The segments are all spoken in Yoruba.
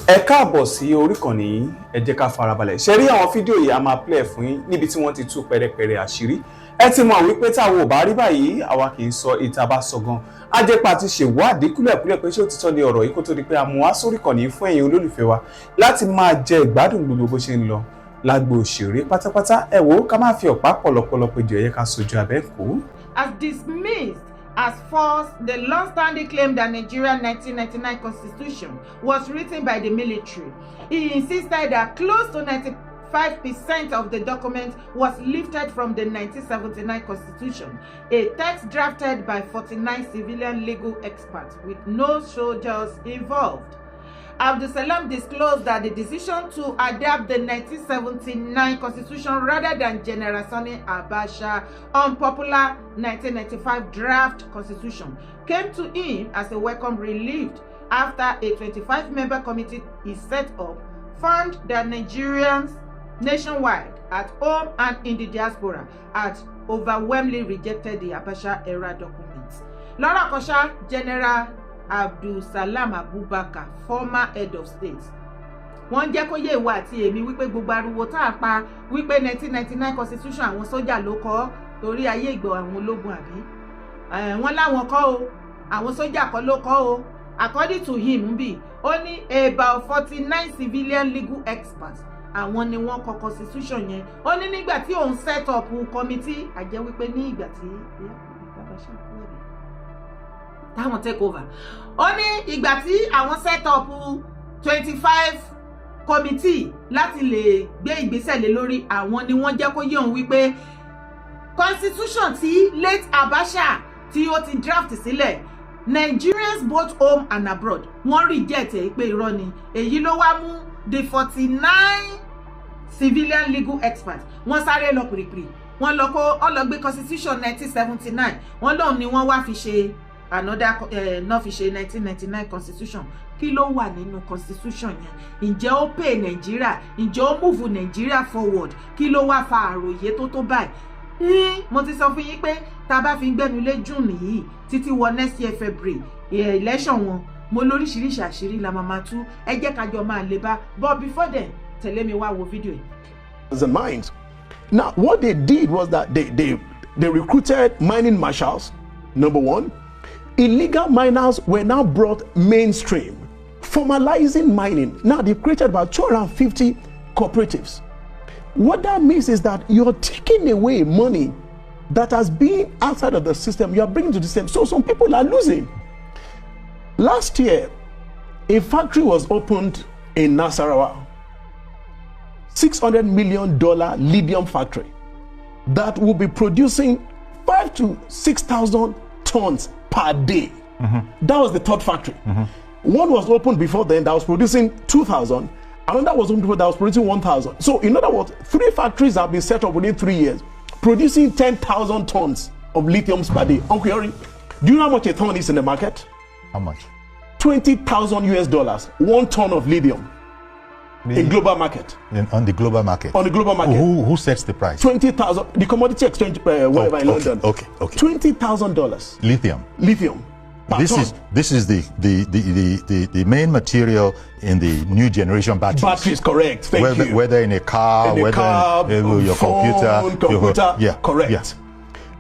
Ẹ káàbọ̀ sí orí ìkànnì yìí, ẹ jẹ́ ká farabalẹ̀. Ṣé rí àwọn fídíò yìí a máa play fún yín níbi tí wọ́n ti tú pẹrẹpẹrẹ àṣírí. Ẹ ti mọ̀ wípé táwọn ò bá rí báyìí, àwa kì í sọ ìta bá sọ gan. A jẹ́ pa ti ṣèwádìí kúlẹ̀kúlẹ̀ pé ṣé òtítọ́ ni ọ̀rọ̀ yìí kó tó di pé a mú wá sórí ìkànnì yìí fún ẹ̀yin olólùfẹ́ wa láti máa jẹ ìgbádùn gbogbo bó ṣe ń lọ lágbo òṣèré pátápátá. Ẹ wò ó ká má fi ọ̀pá pọ̀lọpọ̀lọ péjọ ẹ̀yẹ ká sojú abẹ́ kó. As dismissed as false, the long-standing claim that Nigeria's 1999 constitution was written by the military. He insisted that close to 95% of the document was lifted from the 1979 constitution, a text drafted by 49 civilian legal experts with no soldiers involved. Abdulsalam disclosed that the decision to adapt the 1979 constitution rather than General Sani Abacha's unpopular 1995 draft constitution came to him as a welcome relief after a 25-member committee is set up found that Nigerians nationwide, at home and in the diaspora, had overwhelmingly rejected the Abacha-era documents. Laura Kosha, General Abdulsalam Abubakar, former head of state, wọ́n jẹ́ kó yé ìwà àti èmi wípé gbogbo ariwo tá a pa wípé 1999 constitution àwọn sójà ló kọ torí ayé ìgbà àwọn ológun àbí wọ́n láwọn kọ́ o àwọn sójà kọ́ ló kọ́ o. According to him bí ó ní about 49 civilian legal experts àwọn ni wọ́n kọ constitution yẹn. Ó ní nígbà tí òun set up committee àjẹ́ wípé ní ìgbà tí táwọn take over. Ó ní ìgbà tí àwọn set up 25 committee láti lè gbé ìgbésẹ̀ lé lórí àwọn ni wọ́n jẹ́ kó yé òun wípé constitution tí late Abacha tí ó ti draft sílẹ̀ Nigerians both home and abroad wọ́n reject ẹ̀ pé irọ́ ni. Èyí ló wá mú the 49 civilian legal experts wọ́n sáré lọ pìrìpìrì wọ́n lọ kó ọlọ́gbé constitution 1979 wọ́n lóun ni wọ́n wá fi ṣe another náà fi ṣe 1999 constitution. Kí ló wà nínú constitution yẹn? Ǹjẹ́ ó pay Nigeria? Ǹjẹ́ ó move Nigeria forward? Kí ló wá fa àròyé tó báyìí? Mo ti sọ fún yín pé tá bá fi gbẹ́nu lé June yìí títí wọ next year February election wọn mo lóríṣiríṣi àṣírí la máa tú. Ẹ jẹ́ ká jọ máa lè bá, but before then tẹ̀lé mi wá wo fídíò yìí. And minds. Now, what they did was that they recruited mining marshals, number one. Illegal miners were now brought mainstream, formalizing mining. Now, they created about 250 cooperatives. What that means is that you're taking away money that has been outside of the system, you are bringing to the system. So some people are losing. Last year, a factory was opened in Nasarawa. $600 million lithium factory that will be producing 5,000 to 6,000 tons per day. That was the third factory. One was opened before then that was producing 2,000. Another was opened before that was producing 1,000. So in other words, 3 factories have been set up within 3 years, producing 10,000 tons of lithium per day. Uncle Iroyin, do you know how much a ton is in the market? How much? $20,000 US, 1 ton of lithium. In global market. On the global market. On the global market. Who sets the price? 20,000. The commodity exchange, whatever in London. Okay. $20,000. Lithium. This is the main material in the new generation batteries. Batteries, correct. Thank you. Whether in a car, in your phone, computer. Yeah, correct. Yeah.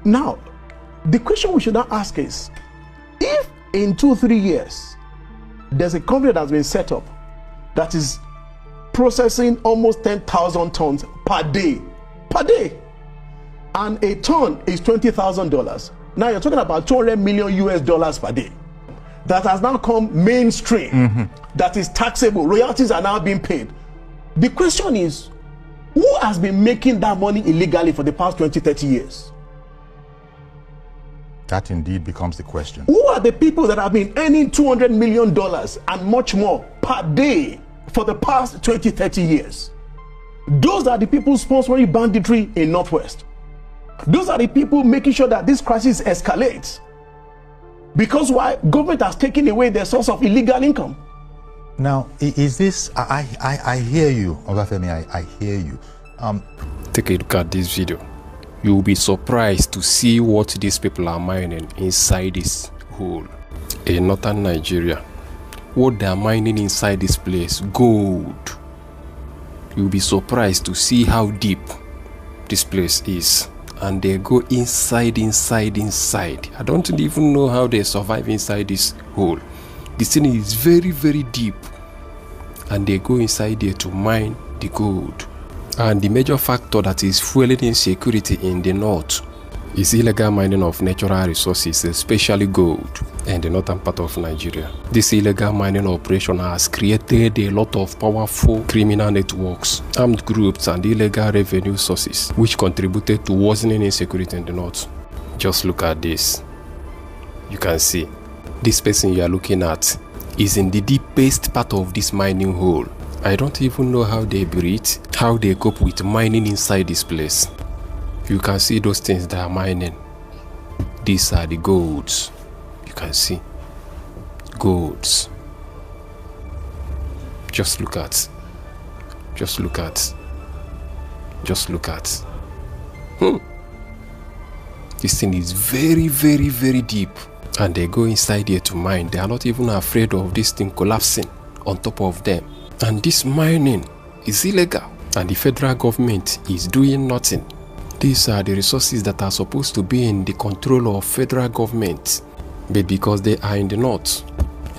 Now, the question we should now ask is, if in 2-3 years there's a company that has been set up that is processing almost 10,000 tons per day, and a ton is $20,000. Now you're talking about $200 million US per day. That has now come mainstream. That is taxable. Royalties are now being paid. The question is, who has been making that money illegally for the past 20-30 years? That indeed becomes the question. Who are the people that have been earning $200 million and much more per day for the past 20-30 years? Those are the people sponsoring banditry in Northwest. Those are the people making sure that this crisis escalates. Because why? Government has taken away their source of illegal income. Now, is this, I hear you, Olafemi, I hear you. Take a look at this video. You will be surprised to see what these people are mining inside this hole. In northern Nigeria, what they are mining inside this place. Gold. You'll be surprised to see how deep this place is. And they go inside. I don't even know how they survive inside this hole. This thing is very, very deep. And they go inside there to mine the gold. And the major factor that is fueling insecurity in the north is illegal mining of natural resources, especially gold, in the northern part of Nigeria. This illegal mining operation has created a lot of powerful criminal networks, armed groups, and illegal revenue sources, which contributed to worsening insecurity in the north. Just look at this. You can see this person you are looking at is in the deepest part of this mining hole. I don't even know how they breathe, how they cope with mining inside this place. You can see those things that are mining. These are the golds. You can see golds. Just look at. This thing is very, very, very deep. And they go inside here to mine. They are not even afraid of this thing collapsing on top of them. And this mining is illegal. And the federal government is doing nothing. These are the resources that are supposed to be in the control of federal government. But because they are in the north,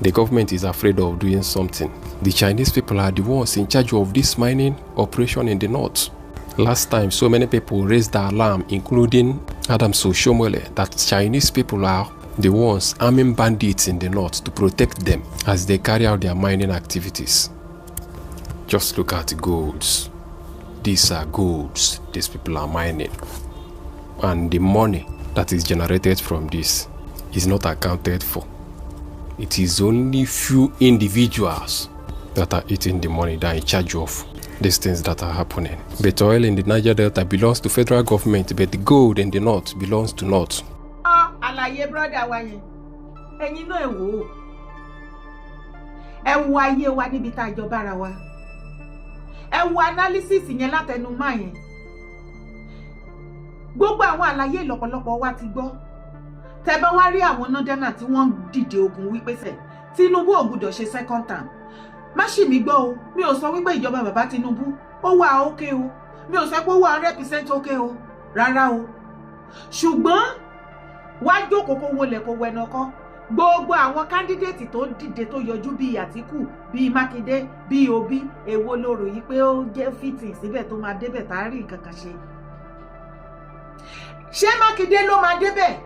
the government is afraid of doing something. The Chinese people are the ones in charge of this mining operation in the north. Last time, so many people raised the alarm, including Adam Soshomole, that Chinese people are the ones arming bandits in the north to protect them as they carry out their mining activities. Just look at the golds. These are golds these people are mining. And the money that is generated from this is not accounted for. It is only few individuals that are eating the money that are in charge of these things that are happening. But oil in the Niger Delta belongs to federal government, but the gold in the north belongs to north. Àlàyé brother wa yẹn. Ẹ̀yin náà ẹ wò ó. Ẹ wo ayé wa níbi tá jọ bára wa. Ẹ wo analysis yẹn látẹnu máa yẹn. Gbogbo àwọn àlàyé lọ́pọ̀lọpọ̀ wa ti gbọ́. Tẹ́ bá wá rí àwọn nọ́dánà tí wọ́n dìde ogun wípé ṣe Tinubu ò gbọ́dọ̀ ṣe second term. Má ṣì mí gbọ́ o. Mi ò sọ wípé ìjọba bàbá Tinubu ó wà okay o. Mi ò sọ pé ó wà 100% okay o. Rárá o. Ṣùgbọ́n wá jókòó kó wọlé kó wẹnu ọkọ. Gbogbo àwọn candidate tó dìde tó yọjú bíi Àtíkù, bíi Mákindé, bíi Obi, èwo ló rò yí pé ó jẹ́ fitting síbẹ̀ tó máa débẹ̀ tá a rí nǹkan kan ṣe. Ṣé Mákindé ló máa débẹ̀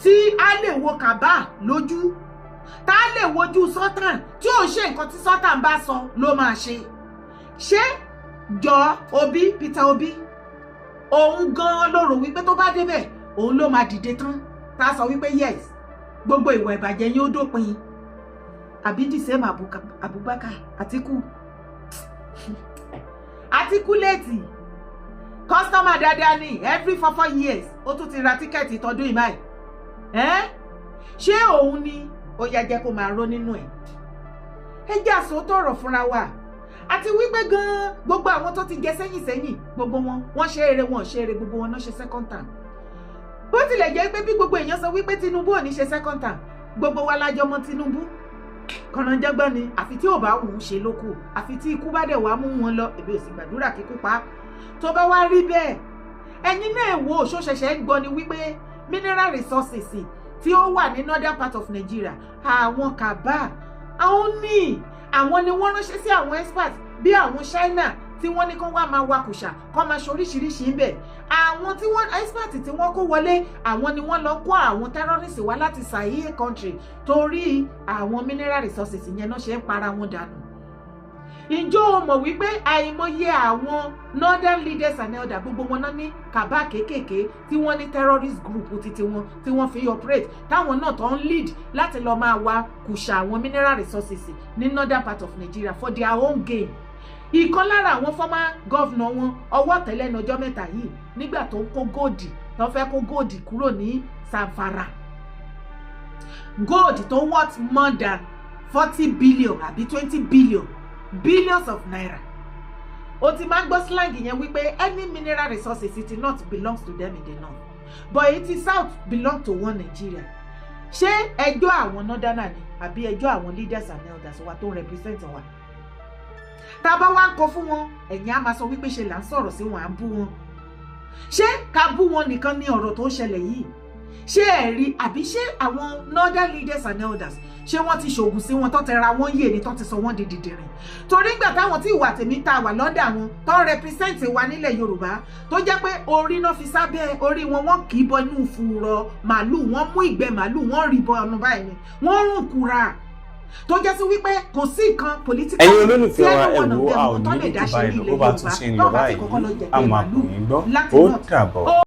tí a lè wo Kàbá lójú, tá a lè wojú Sultan tí ò ṣe nǹkan tí Sultan bá sọ ló máa ṣe? Ṣé jọ Obi, Peter Obi, òun gan ló rò wípé tó bá débẹ̀ òun ló máa dìde tán tá sọ wípé yes gbogbo ìwà ìbàjẹ́ yín ó dópin? Àbí the same Abubakar Àtíkù lẹ́tì customer dáadáa ní every 4 years ó tún ti ra tíkẹ́ẹ̀tì tọdún ìmáì. Ṣé òun ni ó yá jẹ́ kó máa ró nínú ẹ̀? Ẹ jẹ́ àsòótọ́ ọ̀rọ̀ fúnra wa. Àti wípé gan gbogbo àwọn tó ti jẹ sẹ́yìn gbogbo wọ́n ṣe eré wọn ṣe eré gbogbo wọn náà ṣe second term. Bó tilẹ̀ jẹ́ pé bí gbogbo èèyàn sọ wípé Tinubu ò ní ṣe second term, gbogbo wa lájọ mọ̀ Tinubu kọ̀nàjọ́gbọ́n ni àfi tí ò bá wù ú ṣe lóko, àfi tí ikú bá dẹ̀ wá mú wọn lọ, èmi ò sì gbàdúrà kíkú pa. Tó bá wá rí bẹ́ẹ̀, ẹ̀yin náà wò ó ṣẹ̀ṣẹ̀ ń gbọ́ ni wípé mineral resources tí ó wà ní northern part of Nigeria, àwọn Kàbá, àwọn ni wọ́n ránṣẹ́ sí àwọn experts bí àwọn China tí wọ́n ní kán wá máa wakùsà kán máa ṣoríṣiríṣi ń bẹ̀. Àwọn tí wọ́n expert tí wọ́n kó wọlé, àwọn ni wọ́n lọ kó àwọn terrorists wá láti Sahel country torí àwọn mineral resources yẹn náà ṣe ń para wọn dànù. Ǹjọ́ o mọ̀ wípé àìmọye àwọn northern leaders and elder gbogbo wọn náà ní Kàbá kéékèèké tí wọ́n ní terrorist group títí wọn tí wọ́n fi operate táwọn náà tó ń lead láti lọ máa wá kùsà àwọn mineral resources ní northern part of Nigeria for their own gain. Ìkan lára àwọn former governor wọn ọwọ́ tẹ́lẹ̀ ní ọjọ́ mẹ́ta yìí nígbà tó ń kó góòdì tó fẹ́ kó góòdì kúrò ní Zamfara. Gold tó worth more than 40 billion àbí 20 billions of naira. O ti máa gbọ́ slang yẹn wípé any mineral resources it not belongs to them in the north, but it is south belong to one Nigeria. Ṣé ẹjọ́ àwọn northern ni àbí ẹjọ́ àwọn leaders and elders wa tó ń represent wa. Tá a bá wá ń kọ fún wọn ẹ̀yin á máa sọ wípé ṣe là ń sọ̀rọ̀ sí wọn à ń bú wọn. Ṣé ká bú wọn nìkan ní ọ̀rọ̀ tó ń ṣẹlẹ̀ yìí? Ṣé ẹ rí àbí ṣé àwọn northern leaders and elders ṣé wọ́n ti ṣògùn sí wọn tó ti ra wọ́n yé ni tó ti sọ wọ́n di dìdìrìn? Torí ìgbà táwọn tí ìwà tèmi ta wà lọ́dọ̀ àwọn tó ń represent wa nílẹ̀ Yorùbá tó jẹ́ pé orí náà fi sábẹ́ orí wọn wọ́n kì í bọ inú fùrọ̀ màálù, wọ́n mú ìgbẹ́ màálù wọ́n rí bọ ọ̀nà báyìí ni wọ́n rùn kúra tó jẹ́ sí wípé kò sí nǹkan political ẹ̀yin olólùfẹ́ wa ẹ̀wò a ò ní ìdìbò báyìí lọ bó bá tún ṣe ń lọ báyìí a máa pè é gbọ́ ó dàbọ̀.